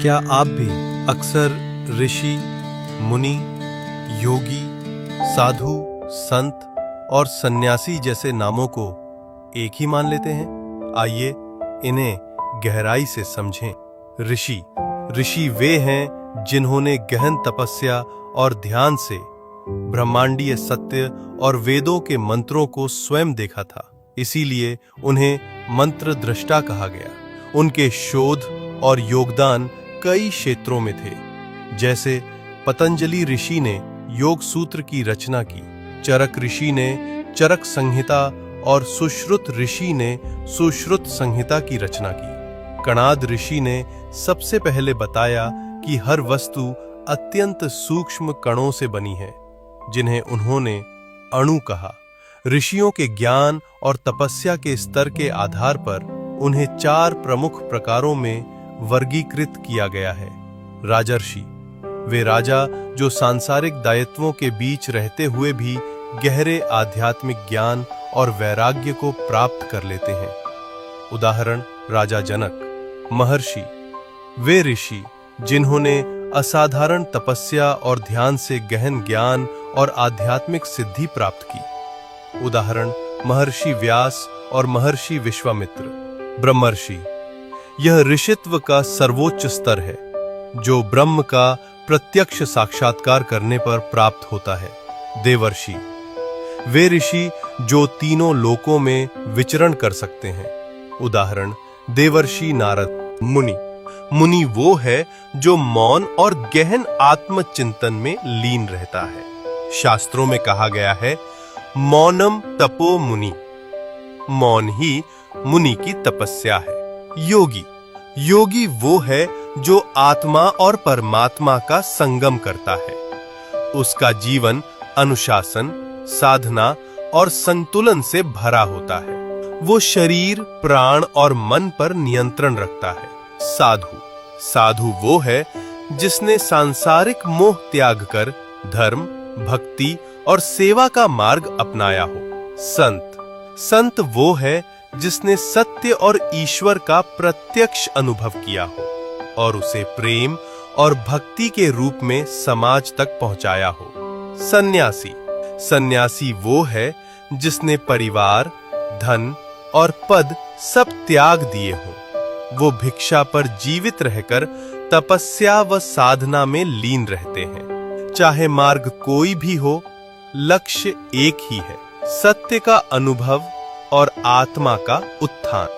क्या आप भी अक्सर ऋषि, मुनि, योगी, साधु, संत और सन्यासी जैसे नामों को एक ही मान लेते हैं? आइए इन्हें गहराई से समझें। ऋषि वे हैं जिन्होंने गहन तपस्या और ध्यान से ब्रह्मांडीय सत्य और वेदों के मंत्रों को स्वयं देखा था, इसीलिए उन्हें मंत्र दृष्टा कहा गया। उनके शोध और योगदान कई क्षेत्रों में थे, जैसे पतंजलि ऋषि ने योग सूत्र की रचना की, चरक ऋषि ने चरक संहिता और सुश्रुत ऋषि ने सुश्रुत संहिता की रचना की। कणाद ऋषि ने सबसे पहले बताया कि हर वस्तु अत्यंत सूक्ष्म कणों से बनी है, जिन्हें उन्होंने अणु कहा। ऋषियों के ज्ञान और तपस्या के स्तर के आधार पर उन्हें 4 प्रमुख प्रकारों में वर्गीकृत किया गया है। राजर्षि, वे राजा जो सांसारिक दायित्वों के बीच रहते हुए भी गहरे आध्यात्मिक ज्ञान और वैराग्य को प्राप्त कर लेते हैं। उदाहरण राजा जनक। महर्षि, वे ऋषि जिन्होंने असाधारण तपस्या और ध्यान से गहन ज्ञान और आध्यात्मिक सिद्धि प्राप्त की। उदाहरण महर्षि व्यास और महर्षि विश्वामित्र। ब्रह्मर्षि, यह ऋषित्व का सर्वोच्च स्तर है जो ब्रह्म का प्रत्यक्ष साक्षात्कार करने पर प्राप्त होता है। देवर्षि, वे ऋषि जो तीनों लोकों में विचरण कर सकते हैं। उदाहरण देवर्षि नारद। मुनि वो है जो मौन और गहन आत्मचिंतन में लीन रहता है। शास्त्रों में कहा गया है, मौनम तपो मुनि, मौन ही मुनि की तपस्या है। योगी वो है जो आत्मा और परमात्मा का संगम करता है। उसका जीवन अनुशासन, साधना और संतुलन से भरा होता है। वो शरीर, प्राण और मन पर नियंत्रण रखता है। साधु वो है जिसने सांसारिक मोह त्याग कर धर्म, भक्ति और सेवा का मार्ग अपनाया हो। संत वो है जिसने सत्य और ईश्वर का प्रत्यक्ष अनुभव किया हो और उसे प्रेम और भक्ति के रूप में समाज तक पहुंचाया हो। सन्यासी वो है जिसने परिवार, धन और पद सब त्याग दिए हों। वो भिक्षा पर जीवित रहकर तपस्या व साधना में लीन रहते हैं। चाहे मार्ग कोई भी हो, लक्ष्य एक ही है, सत्य का अनुभव और आत्मा का उत्थान।